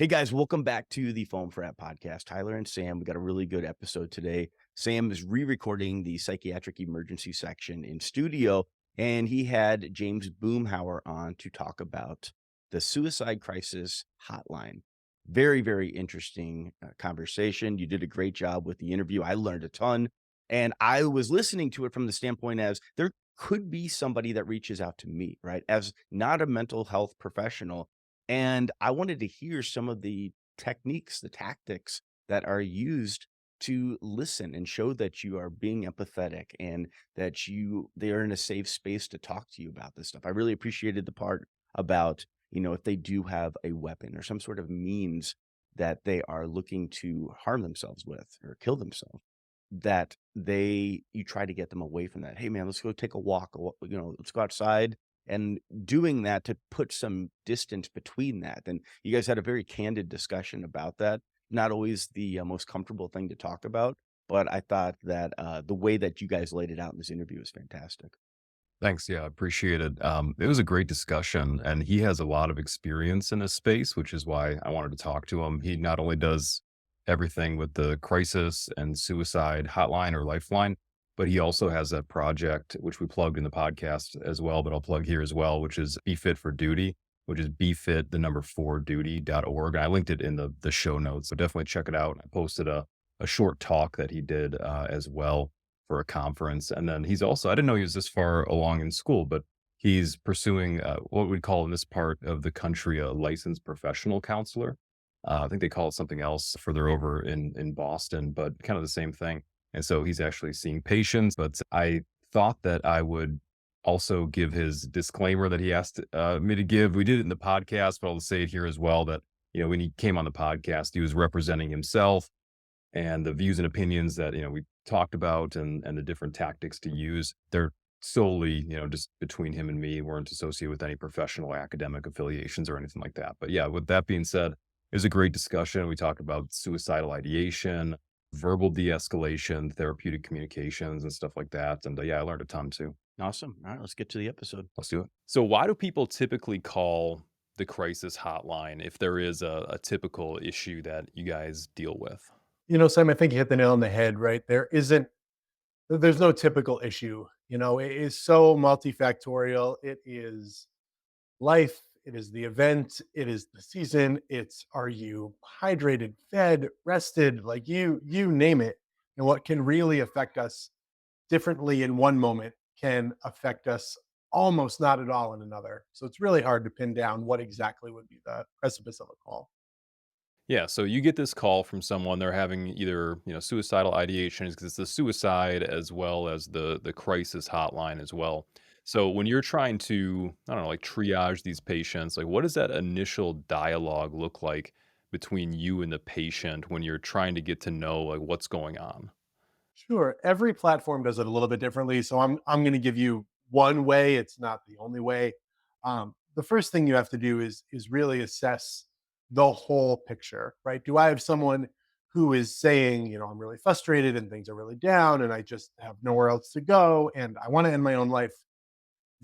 Hey guys, welcome back to the Foam Frat podcast. Tyler and Sam, we got a really good episode today. Sam is re-recording the psychiatric emergency section in studio, and he had James Boomhower on to talk about the suicide crisis hotline. Very, very interesting conversation. You did a great job with the interview. I learned a ton, and I was listening to it from the standpoint as there could be somebody that reaches out to me, right? As not a mental health professional, and I wanted to hear some of the techniques, the tactics that are used to listen and show that you are being empathetic and that they are in a safe space to talk to you about this stuff. I really appreciated the part about, if they do have a weapon or some sort of means that they are looking to harm themselves with or kill themselves, that you try to get them away from that. Hey man, let's go take a walk, let's go outside, and doing that to put some distance between that. And you guys had a very candid discussion about that. Not always the most comfortable thing to talk about, but I thought that the way that you guys laid it out in this interview was fantastic. Thanks. Yeah, I appreciate it. It was a great discussion, and he has a lot of experience in this space, which is why I wanted to talk to him. He not only does everything with the crisis and suicide hotline or lifeline, but he also has that project, which we plugged in the podcast as well, but I'll plug here as well, which is Be Fit for Duty, which is befit, the number 4duty.org. I linked it in the show notes. So definitely check it out. I posted a short talk that he did as well for a conference. And then he's also, I didn't know he was this far along in school, but he's pursuing what we'd call in this part of the country a licensed professional counselor. I think they call it something else further over in Boston, but kind of the same thing. And so he's actually seeing patients. But I thought that I would also give his disclaimer that he asked me to give. We did it in the podcast, but I'll say it here as well that, when he came on the podcast, he was representing himself and the views and opinions that we talked about and the different tactics to use. They're solely just between him and me. Weren't associated with any professional academic affiliations or anything like that. But yeah, with that being said, it was a great discussion. We talked about suicidal ideation, verbal de-escalation, therapeutic communications, and stuff like that. And yeah, I learned a ton too. Awesome. All right, let's get to the episode. Let's do it. So why do people typically call the crisis hotline if there is a typical issue that you guys deal with? Sam, I think you hit the nail on the head, right? There's no typical issue. It is so multifactorial. It is life, it is the event, it is the season, it's are you hydrated, fed, rested, like you name it. And what can really affect us differently in one moment can affect us almost not at all in another. So it's really hard to pin down what exactly would be the precipice of a call. Yeah, so you get this call from someone, they're having either, suicidal ideation because it's the suicide as well as the crisis hotline as well. So when you're trying to, I don't know, like triage these patients, like what does that initial dialogue look like between you and the patient when you're trying to get to know like what's going on? Sure. Every platform does it a little bit differently. So I'm going to give you one way. It's not the only way. The first thing you have to do is really assess the whole picture, right? Do I have someone who is saying, I'm really frustrated and things are really down and I just have nowhere else to go and I want to end my own life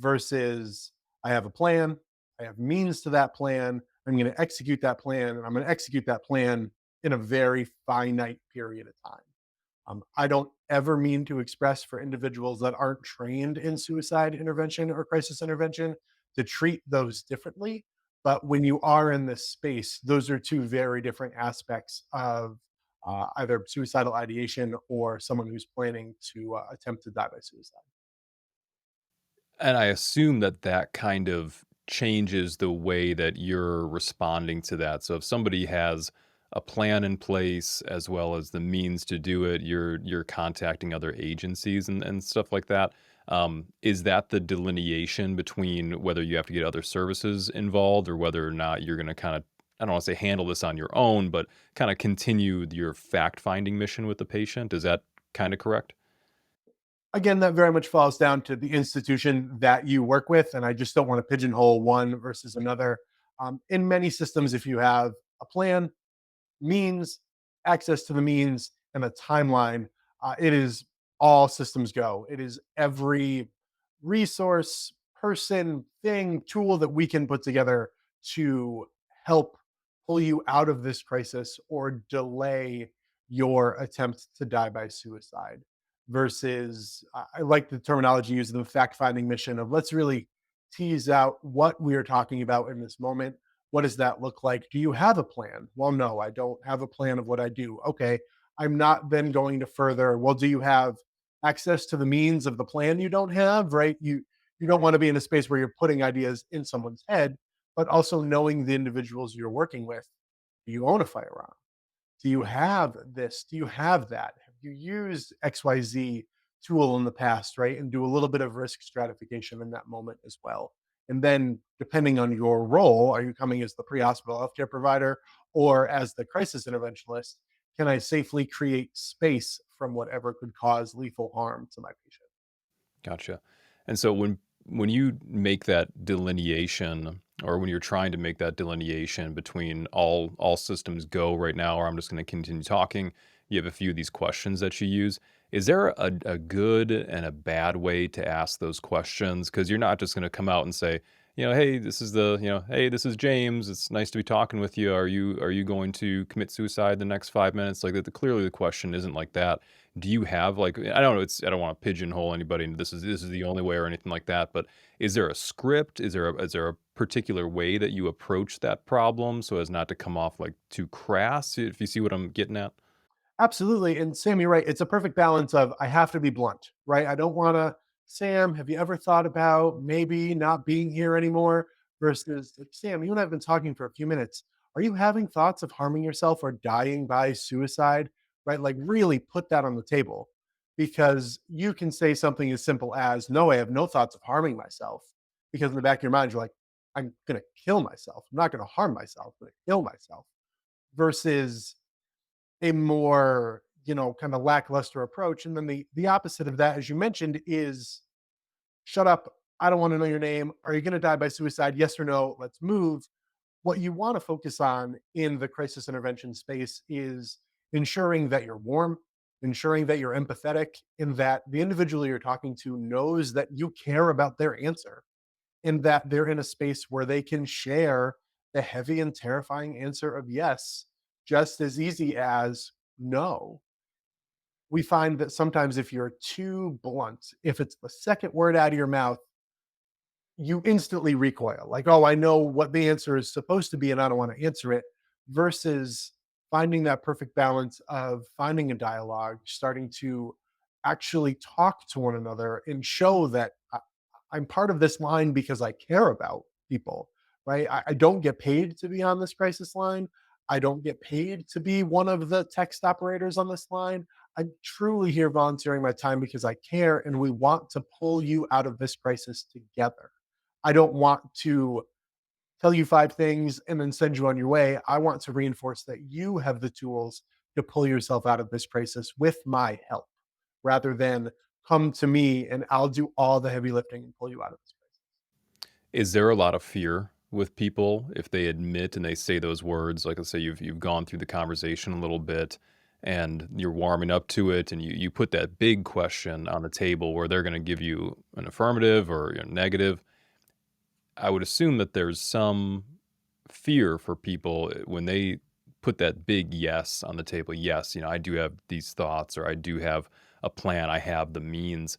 versus I have a plan, I have means to that plan, I'm going to execute that plan and I'm going to execute that plan in a very finite period of time. I don't ever mean to express for individuals that aren't trained in suicide intervention or crisis intervention to treat those differently. But when you are in this space, those are two very different aspects of either suicidal ideation or someone who's planning to attempt to die by suicide. And I assume that that kind of changes the way that you're responding to that. So if somebody has a plan in place as well as the means to do it, you're contacting other agencies and stuff like that. Is that the delineation between whether you have to get other services involved or whether or not you're going to kind of, I don't want to say handle this on your own, but kind of continue your fact finding mission with the patient? Is that kind of correct? Again, that very much falls down to the institution that you work with. And I just don't want to pigeonhole one versus another. In many systems, if you have a plan, means, access to the means, and a timeline, it is all systems go. It is every resource, person, thing, tool that we can put together to help pull you out of this crisis or delay your attempt to die by suicide versus I like the terminology used in the fact finding mission of let's really tease out what we are talking about in this moment. What does that look like? Do you have a plan? Well, no, I don't have a plan of what I do. Okay. I'm not then going to further. Well, do you have access to the means of the plan you don't have, right? You don't want to be in a space where you're putting ideas in someone's head, but also knowing the individuals you're working with. Do you own a firearm? Do you have this? Do you have that? Have you used XYZ tool in the past, right? And do a little bit of risk stratification in that moment as well. And then, depending on your role, are you coming as the pre hospital healthcare provider or as the crisis interventionist? Can I safely create space from whatever could cause lethal harm to my patient? Gotcha. And so when you make that delineation, or when you're trying to make that delineation between all systems go right now, or I'm just going to continue talking, you have a few of these questions that you use. Is there a good and a bad way to ask those questions? Because you're not just going to come out and say, hey, this is hey, this is James. It's nice to be talking with you. Are you going to commit suicide in the next 5 minutes? Like that. Clearly, the question isn't like that. Do you have like, I don't know, I don't want to pigeonhole anybody into this is the only way or anything like that, but is there a script? Is there a particular way that you approach that problem so as not to come off like too crass, if you see what I'm getting at? Absolutely. And Sam, you're right. It's a perfect balance of I have to be blunt, right? I don't want to, Sam, have you ever thought about maybe not being here anymore? Versus, like, Sam, you and I have been talking for a few minutes. Are you having thoughts of harming yourself or dying by suicide? Right? Like, really put that on the table because you can say something as simple as, no, I have no thoughts of harming myself. Because in the back of your mind, you're like, I'm going to kill myself. I'm not going to harm myself. I'm going to kill myself. Versus, a more, kind of lackluster approach. And then the opposite of that, as you mentioned, is shut up. I don't want to know your name. Are you going to die by suicide? Yes or no? Let's move. What you want to focus on in the crisis intervention space is ensuring that you're warm, ensuring that you're empathetic, and that the individual you're talking to knows that you care about their answer and that they're in a space where they can share the heavy and terrifying answer of yes, just as easy as no. We find that sometimes if you're too blunt, if it's the second word out of your mouth, you instantly recoil like, oh, I know what the answer is supposed to be and I don't want to answer it, versus finding that perfect balance of finding a dialogue, starting to actually talk to one another and show that I'm part of this line because I care about people, right? I don't get paid to be on this crisis line. I don't get paid to be one of the text operators on this line. I'm truly here volunteering my time because I care and we want to pull you out of this crisis together. I don't want to tell you five things and then send you on your way. I want to reinforce that you have the tools to pull yourself out of this crisis with my help rather than come to me and I'll do all the heavy lifting and pull you out of this crisis. Is there a lot of fear with people if they admit and they say those words? Like, let's say you've gone through the conversation a little bit and you're warming up to it, and you put that big question on the table where they're going to give you an affirmative or negative. I would assume that there's some fear for people when they put that big yes on the table. Yes, I do have these thoughts, or I do have a plan, I have the means.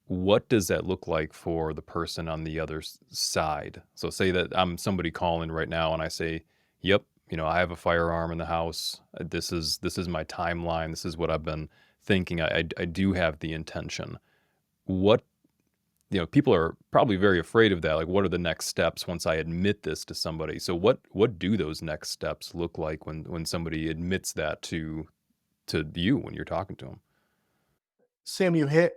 What does that look like for the person on the other side? So say that I'm somebody calling right now and I say, "Yep, I have a firearm in the house. This is my timeline. This is what I've been thinking. I do have the intention." What People are probably very afraid of that. Like, what are the next steps once I admit this to somebody? So what do those next steps look like when somebody admits that to you when you're talking to them? Sam, you hit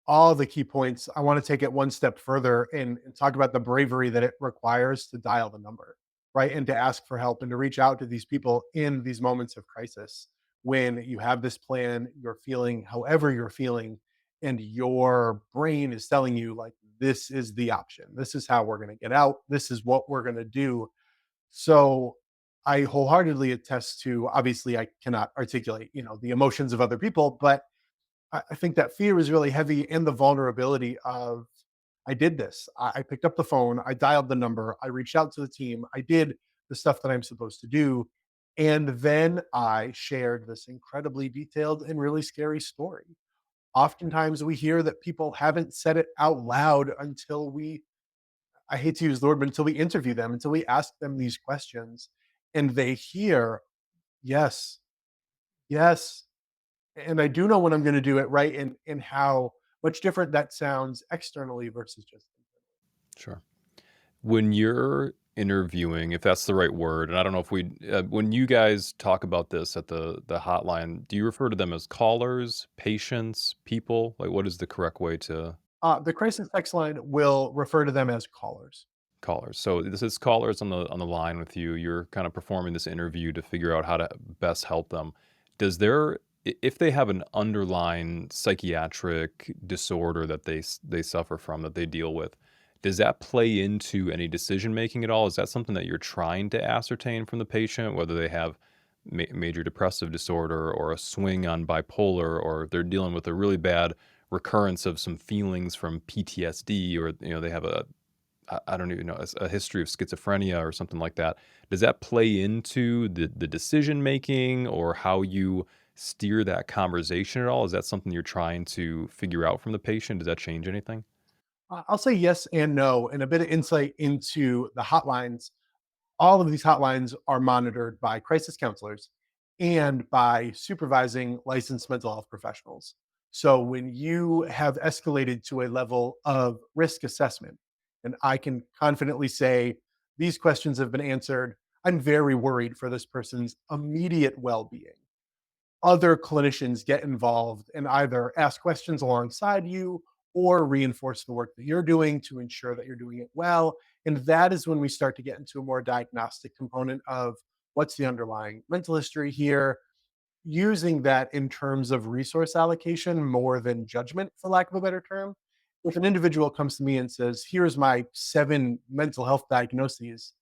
all the key points. I want to take it one step further and talk about the bravery that it requires to dial the number, right? And to ask for help and to reach out to these people in these moments of crisis. When you have this plan, you're feeling however you're feeling, and your brain is telling you, like, this is the option. This is how we're going to get out. This is what we're going to do. So I wholeheartedly attest to, obviously, I cannot articulate, the emotions of other people, but I think that fear is really heavy and the vulnerability of I did this. I picked up the phone, I dialed the number, I reached out to the team, I did the stuff that I'm supposed to do. And then I shared this incredibly detailed and really scary story. Oftentimes we hear that people haven't said it out loud until I hate to use the word, but until we interview them, until we ask them these questions, and they hear, yes, yes. And I do know when I'm going to do it right, and how much different that sounds externally versus just. Sure. When you're interviewing, if that's the right word, and I don't know if when you guys talk about this at the hotline, do you refer to them as callers, patients, people? Like, what is the correct way to The crisis text line will refer to them as callers. callers? So this is callers on the line with you. You're kind of performing this interview to figure out how to best help them. Does their if they have an underlying psychiatric disorder that they suffer from that they deal with, does that play into any decision making at all? Is that something that you're trying to ascertain from the patient, whether they have major depressive disorder or a swing on bipolar, or they're dealing with a really bad recurrence of some feelings from PTSD, or they have I don't even know, a history of schizophrenia or something like that. Does that play into the decision making or how you steer that conversation at all? Is that something you're trying to figure out from the patient? Does that change anything? I'll say yes and no, and a bit of insight into the hotlines. All of these hotlines are monitored by crisis counselors and by supervising licensed mental health professionals. So when you have escalated to a level of risk assessment, and I can confidently say these questions have been answered, I'm very worried for this person's immediate well being. Other clinicians get involved and either ask questions alongside you or reinforce the work that you're doing to ensure that you're doing it well. And that is when we start to get into a more diagnostic component of what's the underlying mental history here, using that in terms of resource allocation more than judgment, for lack of a better term. If an individual comes to me and says, here's my 7 mental health diagnoses,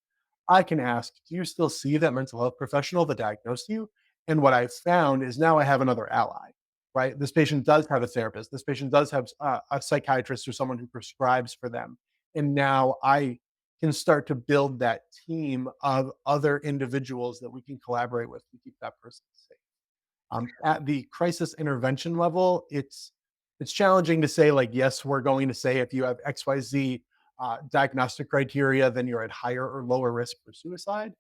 I can ask, do you still see that mental health professional that diagnosed you? And what I've found is now I have another ally, right? This patient does have a therapist. This patient does have a psychiatrist or someone who prescribes for them. And now I can start to build that team of other individuals that we can collaborate with to keep that person safe. At the crisis intervention level, it's challenging to say like, yes, we're going to say if you have XYZ diagnostic criteria, then you're at higher or lower risk for suicide.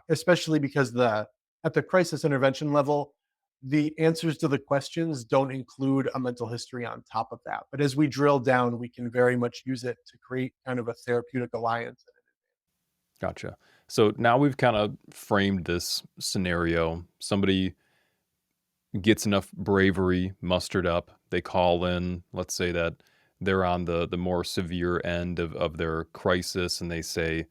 Especially because the at the crisis intervention level, the answers to the questions don't include a mental history on top of that. But as we drill down, we can very much use it to create kind of a therapeutic alliance. Gotcha. So now we've kind of framed this scenario. Somebody gets enough bravery mustered up. They call in, let's say that they're on the more severe end of their crisis, and they say,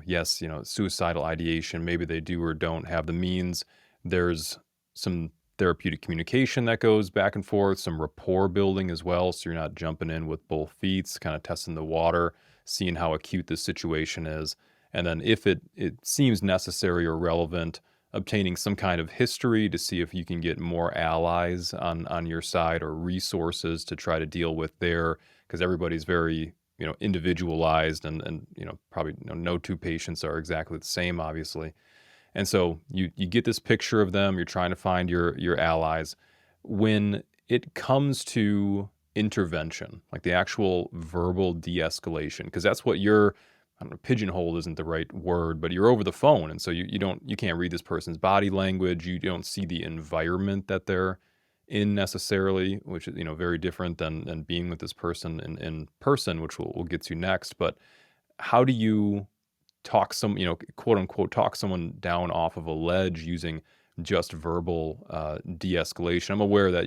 yes, suicidal ideation. Maybe they do or don't have the means. There's some therapeutic communication that goes back and forth, some rapport building as well. So you're not jumping in with both feet, kind of testing the water, seeing how acute this situation is. And then if it seems necessary or relevant, obtaining some kind of history to see if you can get more allies on your side or resources to try to deal with their, because everybody's very individualized, and probably no two patients are exactly the same, obviously. And so you get this picture of them, you're trying to find your allies. When it comes to intervention, like the actual verbal de-escalation, because that's what you're, I don't know, pigeonholed isn't the right word, but you're over the phone. And so you can't read this person's body language. You don't see the environment that they're in necessarily, which is, very different than being with this person in person, which we'll get to next. But how do you talk quote unquote, talk someone down off of a ledge using just verbal de-escalation? I'm aware that,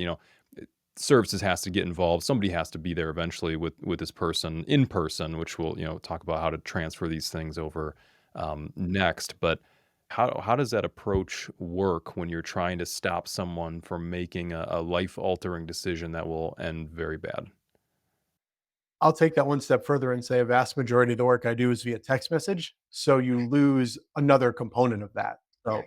services has to get involved. Somebody has to be there eventually with this person in person, which we'll, talk about how to transfer these things over next. But how does that approach work when you're trying to stop someone from making a life altering decision that will end very bad? I'll take that one step further and say a vast majority of the work I do is via text message. So you lose another component of that. So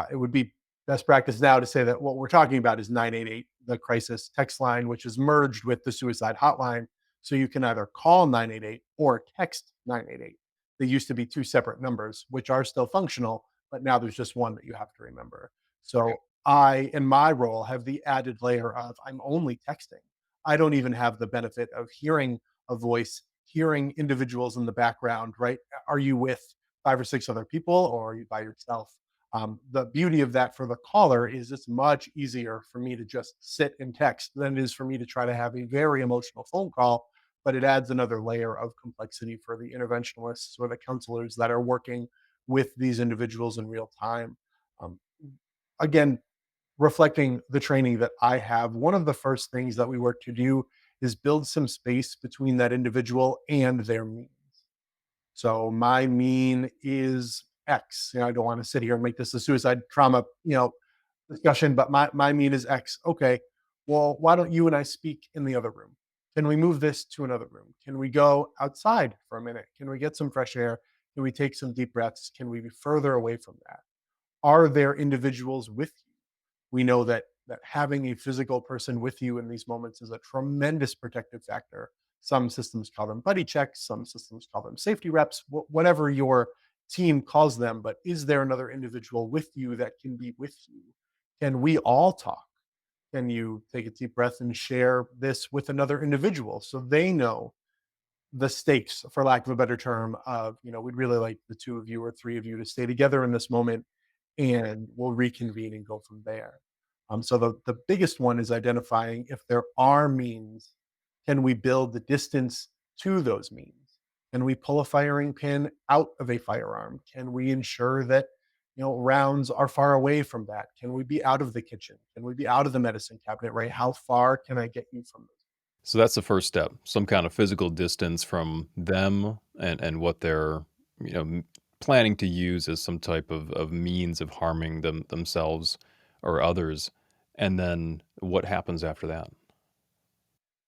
it would be best practice now to say that what we're talking about is 988, the crisis text line, which is merged with the suicide hotline. So you can either call 988 or text 988. They used to be two separate numbers, which are still functional, but now there's just one that you have to remember. So I, in my role, have the added layer of I'm only texting. I don't even have the benefit of hearing a voice, hearing individuals in the background, right? Are you with five or six other people or are you by yourself? The beauty of that for the caller is it's much easier for me to just sit and text than it is for me to try to have a very emotional phone call, but it adds another layer of complexity for the interventionalists or the counselors that are working with these individuals in real time. Um, Again, reflecting the training that I have, one of the first things that we work to do is build some space between that individual and their means. So my mean is X. I don't want to sit here and make this a suicide trauma, discussion, but my mean is X. Okay. Well, why don't you and I speak in the other room? Can we move this to another room? Can we go outside for a minute? Can we get some fresh air? Can we take some deep breaths? Can we be further away from that? Are there individuals with you? We know that having a physical person with you in these moments is a tremendous protective factor. Some systems call them buddy checks, some systems call them safety reps, whatever your team calls them. But is there another individual with you that can be with you? Can we all talk? Can you take a deep breath and share this with another individual so they know the stakes, for lack of a better term, of, we'd really like the two of you or three of you to stay together in this moment and we'll reconvene and go from there. So the biggest one is identifying if there are means, can we build the distance to those means? Can we pull a firing pin out of a firearm? Can we ensure that rounds are far away from that? Can we be out of the kitchen? Can we be out of the medicine cabinet? Right? How far can I get you from this? So that's the first step, some kind of physical distance from them and what they're, you know, planning to use as some type of means of harming themselves or others. And then what happens after that?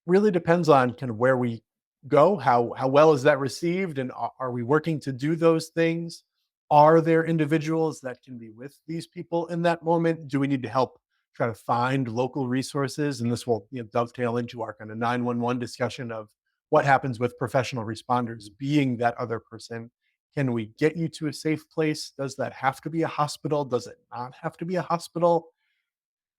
Really depends on kind of where we go, how well is that received, and are we working to do those things? Are there individuals that can be with these people in that moment? Do we need to help try to find local resources? And this will dovetail into our kind of 911 discussion of what happens with professional responders being that other person. Can we get you to a safe place? Does that have to be a hospital? Does it not have to be a hospital?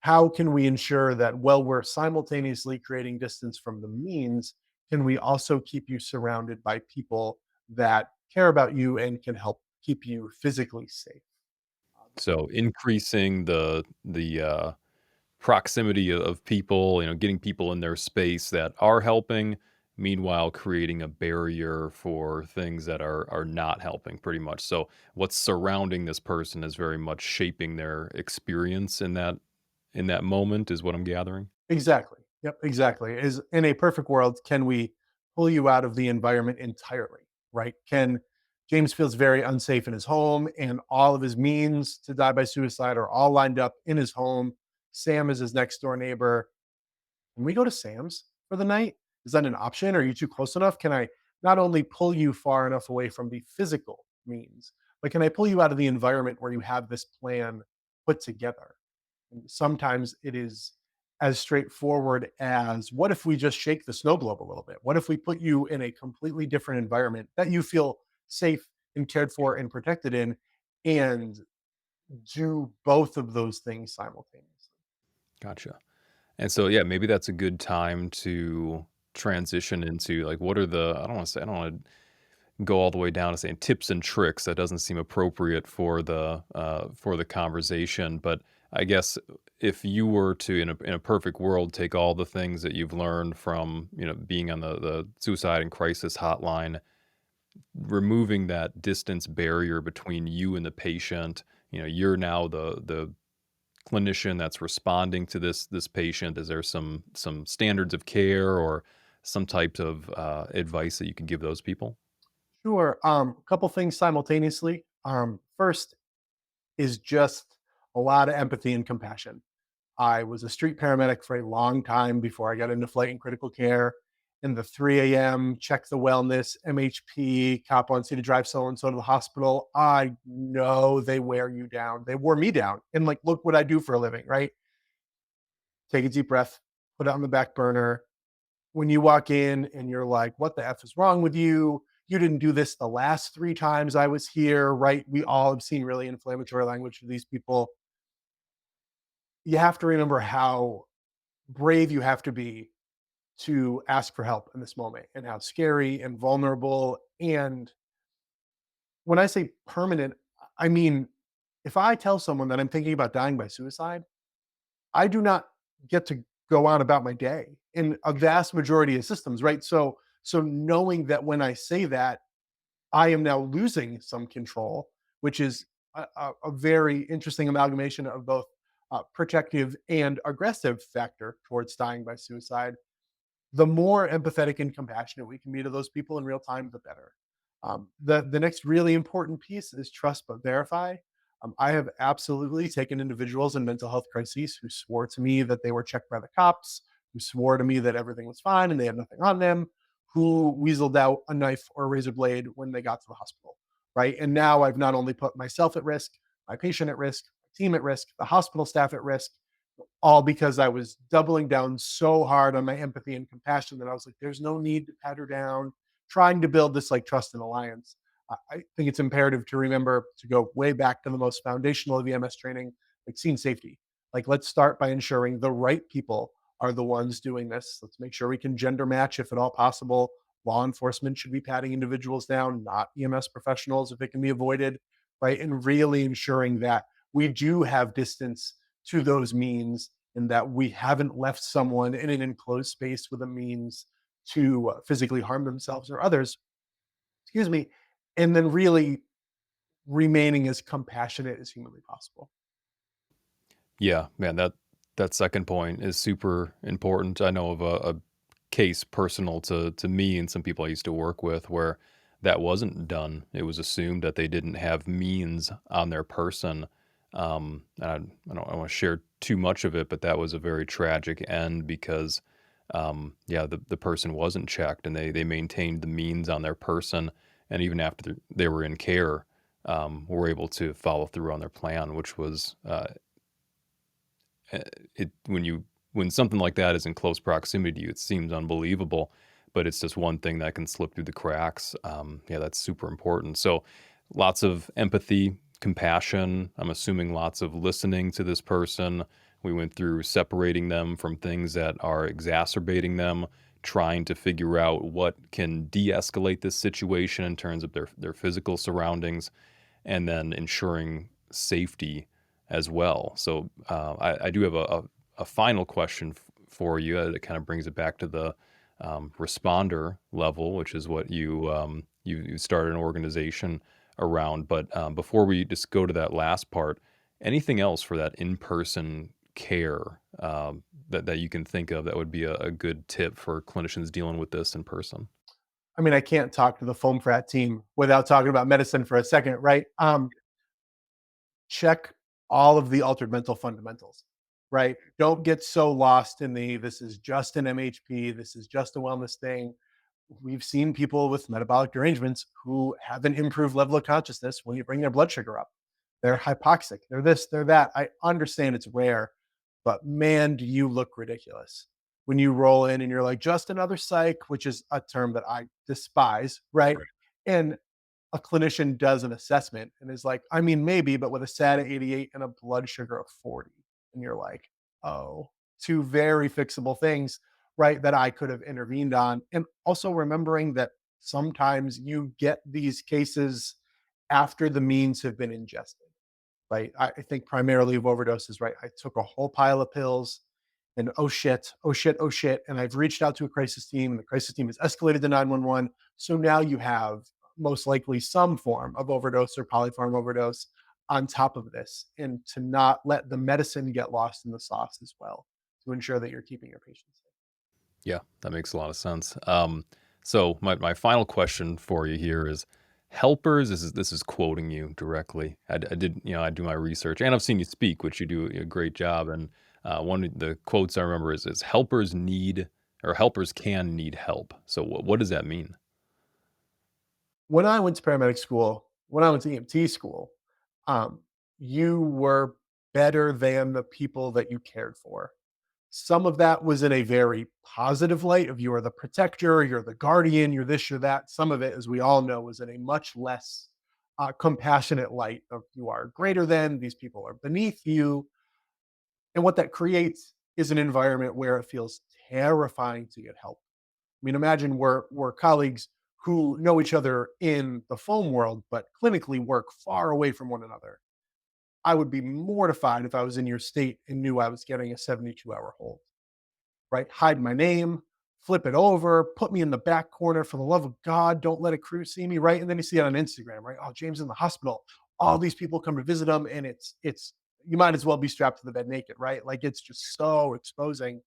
How can we ensure that while we're simultaneously creating distance from the means, can we also keep you surrounded by people that care about you and can help keep you physically safe? So increasing the proximity of people, getting people in their space that are helping, meanwhile creating a barrier for things that are not helping pretty much. So what's surrounding this person is very much shaping their experience in that moment is what I'm gathering. Exactly. Yep, exactly. Is in a perfect world, can we pull you out of the environment entirely? Right? Can James feels very unsafe in his home, and all of his means to die by suicide are all lined up in his home. Sam is his next door neighbor. Can we go to Sam's for the night? Is that an option? Are you too close enough? Can I not only pull you far enough away from the physical means, but can I pull you out of the environment where you have this plan put together? And sometimes it is as straightforward as what if we just shake the snow globe a little bit? What if we put you in a completely different environment that you feel safe and cared for and protected in and do both of those things simultaneously? Gotcha. And so, yeah, maybe that's a good time to transition into like what are the I don't want to go all the way down to saying tips and tricks. That doesn't seem appropriate for the conversation. But I guess if you were to in a perfect world take all the things that you've learned from being on the suicide and crisis hotline, removing that distance barrier between you and the patient. You're now the clinician that's responding to this patient. Is there some standards of care or some type of advice that you could give those people? Sure. A couple things simultaneously. First is just a lot of empathy and compassion. I was a street paramedic for a long time before I got into flight and critical care. In the 3 a.m., check the wellness, MHP, cop wants you to drive so and so to the hospital. I know they wear you down. They wore me down. And like, look what I do for a living, right? Take a deep breath, put it on the back burner. When you walk in and you're like, what the F is wrong with you? you didn't do this the last 3 times I was here, right? We all have seen really inflammatory language from these people. You have to remember how brave you have to be to ask for help in this moment, and how scary and vulnerable. And when I say permanent, I mean, if I tell someone that I'm thinking about dying by suicide, I do not get to go on about my day in a vast majority of systems, right? So knowing that when I say that, I am now losing some control, which is a very interesting amalgamation of both protective and aggressive factor towards dying by suicide. The more empathetic and compassionate we can be to those people in real time, the better. The next really important piece is trust but verify. I have absolutely taken individuals in mental health crises who swore to me that they were checked by the cops, who swore to me that everything was fine and they had nothing on them, who weaseled out a knife or a razor blade when they got to the hospital, right? And now I've not only put myself at risk, my patient at risk, my team at risk, the hospital staff at risk, all because I was doubling down so hard on my empathy and compassion that I was like, there's no need to pat her down, trying to build this like trust and alliance. I think it's imperative to remember to go way back to the most foundational of EMS training, like scene safety. Like, let's start by ensuring the right people are the ones doing this. Let's make sure we can gender match if at all possible. Law enforcement should be patting individuals down, not EMS professionals if it can be avoided, right? And really ensuring that we do have distance to those means, and that we haven't left someone in an enclosed space with a means to physically harm themselves or others, excuse me, and then really remaining as compassionate as humanly possible. Yeah, man, that second point is super important. I know of a case personal to me and some people I used to work with where that wasn't done. It was assumed that they didn't have means on their person. And I don't want to share too much of it, but that was a very tragic end because, yeah, the person wasn't checked and they maintained the means on their person. And even after they were in care, were able to follow through on their plan, which was uh, it when something like that is in close proximity to you, it seems unbelievable, but it's just one thing that can slip through the cracks. Yeah, that's super important. So, lots of empathy, compassion. I'm assuming lots of listening to this person. We went through separating them from things that are exacerbating them, trying to figure out what can de-escalate this situation in terms of their physical surroundings, and then ensuring safety as well. So I do have a final question for you that kind of brings it back to the responder level, which is what you started an organization around. But before we just go to that last part, anything else for that in-person care that you can think of that would be a good tip for clinicians dealing with this in person? I mean, I can't talk to the foam frat team without talking about medicine for a second, right? Check all of the altered mental fundamentals, right? Don't get so lost in the this is just an MHP, this is just a wellness thing. We've seen people with metabolic derangements who have an improved level of consciousness when you bring their blood sugar up. They're hypoxic, they're this, they're that. I understand it's rare, but man, do you look ridiculous when you roll in and you're like, just another psych, which is a term that I despise, right? Right. And a clinician does an assessment and is like, I mean, maybe, but with a SAT of 88 and a blood sugar of 40. And you're like, oh, two very fixable things, right? That I could have intervened on. And also remembering that sometimes you get these cases after the means have been ingested, right? I think primarily of overdoses, right? I took a whole pile of pills and oh shit, oh shit, oh shit. And I've reached out to a crisis team and the crisis team has escalated to 911. So now you have most likely some form of overdose or polypharm overdose on top of this, and to not let the medicine get lost in the sauce as well to ensure that you're keeping your patients safe. Yeah, that makes a lot of sense. So my final question for you here is helpers. This is quoting you directly. I did I do my research and I've seen you speak, which you do a great job. And one of the quotes I remember is helpers need or helpers can need help. So what does that mean? When I went to paramedic school, when I went to EMT school, um, you were better than the people that you cared for. Some of that was in a very positive light of you are the protector, you're the guardian, you're this, you're that. Some of it, as we all know, was in a much less compassionate light of you are greater than, these people are beneath you. And what that creates is an environment where it feels terrifying to get help. I mean, imagine we're colleagues who know each other in the foam world, but clinically work far away from one another. I would be mortified if I was in your state and knew I was getting a 72-hour hold, right? Hide my name, flip it over, put me in the back corner for the love of God. Don't let a crew see me, right? And then you see it on Instagram, right? Oh, James in the hospital. All these people come to visit him, and it's you might as well be strapped to the bed naked, right? Like it's just so exposing.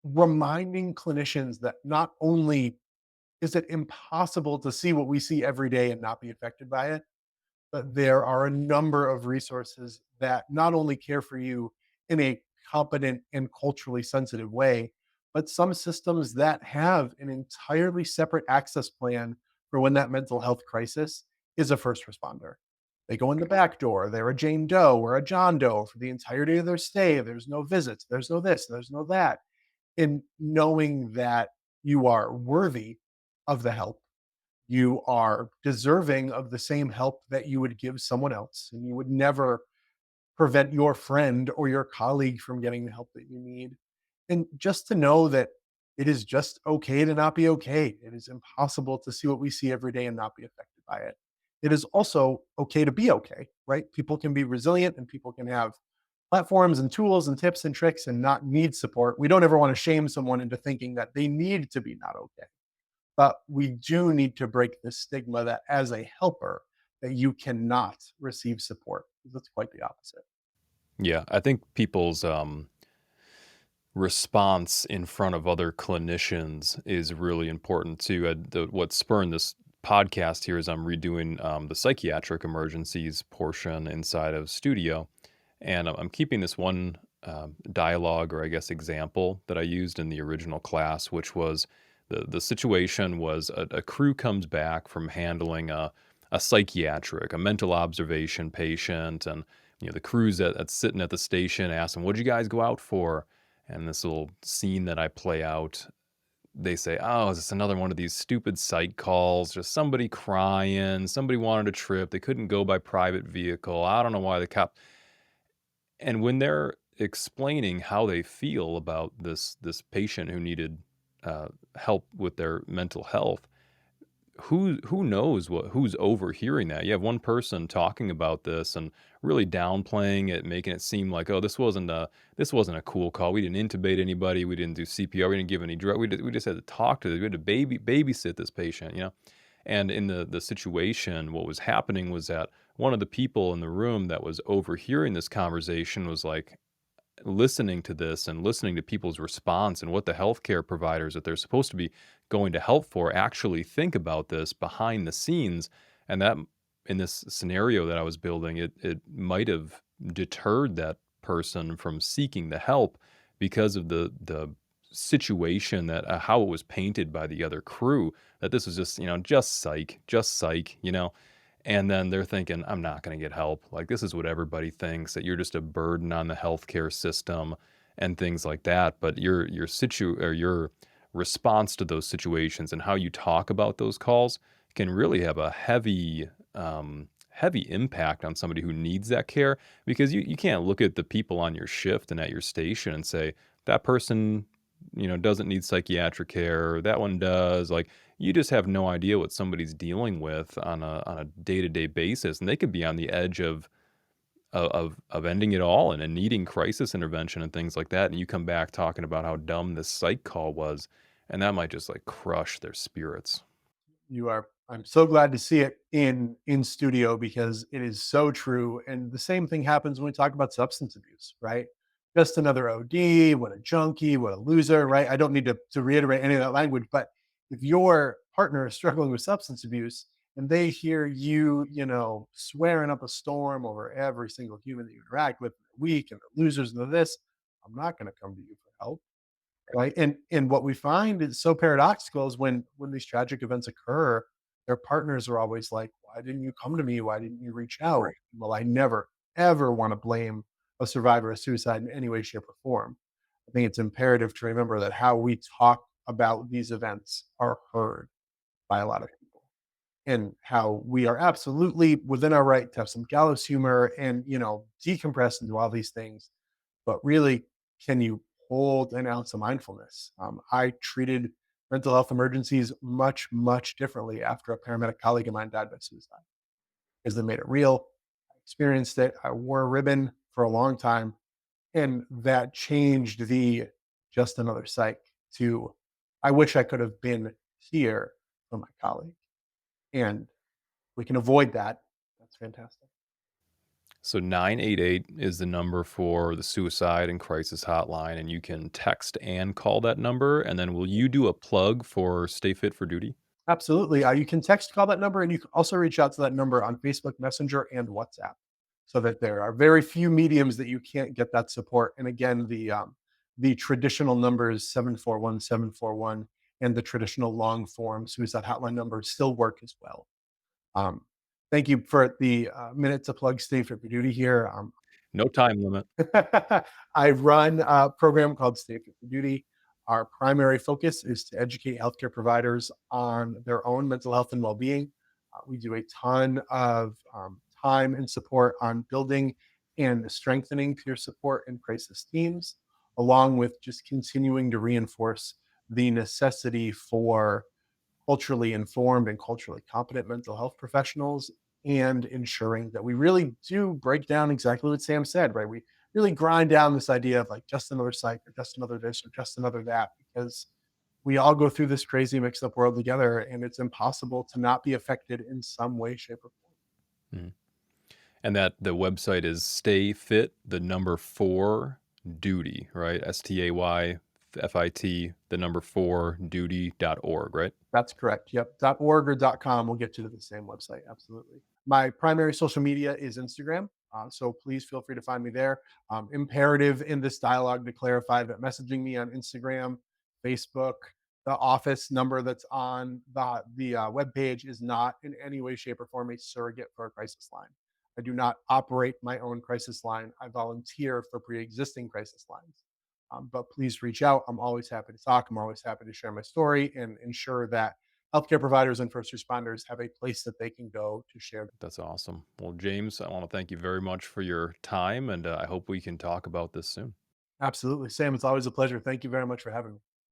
Reminding clinicians that not only is it impossible to see what we see every day and not be affected by it, but there are a number of resources that not only care for you in a competent and culturally sensitive way, but some systems that have an entirely separate access plan for when that mental health crisis is a first responder. They go in the back door, they're a Jane Doe or a John Doe for the entirety of their stay. There's no visits, there's no this, there's no that. And knowing that you are worthy of the help, you are deserving of the same help that you would give someone else, and you would never prevent your friend or your colleague from getting the help that you need. And just to know that it is just okay to not be okay. It is impossible to see what we see every day and not be affected by it. It is also okay to be okay, right? People can be resilient and people can have platforms and tools and tips and tricks and not need support. We don't ever want to shame someone into thinking that they need to be not okay. But we do need to break the stigma that as a helper, that you cannot receive support. That's quite the opposite. Yeah, I think people's response in front of other clinicians is really important too. What spurred this podcast here is I'm redoing the psychiatric emergencies portion inside of Studio, and I'm keeping this one dialogue, or I guess example, that I used in the original class, which was the situation was a crew comes back from handling a psychiatric, a mental observation patient, and the crews that's sitting at the station ask them, "What'd you guys go out for?" And this little scene that I play out, they say, "Oh, is this another one of these stupid psych calls? Just somebody crying, somebody wanted a trip, they couldn't go by private vehicle. I don't know why the cop." And when they're explaining how they feel about this patient who needed help with their mental health, who knows who's overhearing that? You have one person talking about this and really downplaying it, making it seem like, oh, this wasn't a cool call. We didn't intubate anybody. We didn't do CPR. We didn't give any drug. We just had to talk to this. We had to babysit this patient. And in the situation, what was happening was that one of the people in the room that was overhearing this conversation was like, listening to this and listening to people's response and what the healthcare providers that they're supposed to be going to help for actually think about this behind the scenes. And that, in this scenario that I was building, it might have deterred that person from seeking the help because of the situation that how it was painted by the other crew, that this was just just psych. And then they're thinking, I'm not going to get help. Like, this is what everybody thinks, that you're just a burden on the healthcare system and things like that. But your response to those situations and how you talk about those calls can really have a heavy impact on somebody who needs that care, because you can't look at the people on your shift and at your station and say, that person, doesn't need psychiatric care, or that one does. Like, you just have no idea what somebody's dealing with on a day-to-day basis, and they could be on the edge of ending it all and needing crisis intervention and things like that, and you come back talking about how dumb this psych call was, and that might just, like, crush their spirits. You are I'm so glad to see it in studio because it is so true. And the same thing happens when we talk about substance abuse, right? Just another OD, what a junkie, what a loser, right? I don't need to reiterate any of that language, but if your partner is struggling with substance abuse and they hear you, swearing up a storm over every single human that you interact with, they're weak and they're losers and they're this, I'm not going to come to you for help. Right, and what we find is so paradoxical is when these tragic events occur, their partners are always like, "Why didn't you come to me? Why didn't you reach out?" Well, I never, ever wanna blame a survivor of suicide in any way, shape, or form. I think it's imperative to remember that how we talk about these events are heard by a lot of people, and how we are absolutely within our right to have some gallows humor and, decompress and do all these things. But really, can you hold an ounce of mindfulness? I treated mental health emergencies much, much differently after a paramedic colleague of mine died by suicide, because they made it real. I experienced it. I wore a ribbon for a long time, and that changed the just another psych to I wish I could have been here for my colleague. And we can avoid that. That's fantastic. So 988 is the number for the suicide and crisis hotline, and you can text and call that number. And then will you do a plug for Stay Fit for Duty? Absolutely. You can text, call that number, and you can also reach out to that number on Facebook Messenger and WhatsApp. So that there are very few mediums that you can't get that support. And again, the traditional numbers 741 741 and the traditional long form suicide hotline numbers still work as well. Um, Thank you for the minute to plug Stay Fit for Duty here. No time limit. I run a program called Stay Fit for Duty. Our primary focus is to educate healthcare providers on their own mental health and well-being. We do a ton of time and support on building and strengthening peer support and crisis teams, along with just continuing to reinforce the necessity for culturally informed and culturally competent mental health professionals, and ensuring that we really do break down exactly what Sam said, right? We really grind down this idea of like just another psych or just another this or just another that, because we all go through this crazy mixed up world together, and it's impossible to not be affected in some way, shape, or form. Mhm. And that the website is Stay Fit, the number four duty, right? STAYFIT, the number four duty.org, right? That's correct. Yep. .org or .com will get you to the same website. Absolutely. My primary social media is Instagram. So please feel free to find me there. Imperative in this dialogue to clarify that messaging me on Instagram, Facebook, the office number that's on the webpage is not in any way, shape, or form a surrogate for a crisis line. I do not operate my own crisis line. I volunteer for pre-existing crisis lines. But please reach out. I'm always happy to talk. I'm always happy to share my story and ensure that healthcare providers and first responders have a place that they can go to share. That's awesome. Well, James, I want to thank you very much for your time, and I hope we can talk about this soon. Absolutely. Sam, it's always a pleasure. Thank you very much for having me.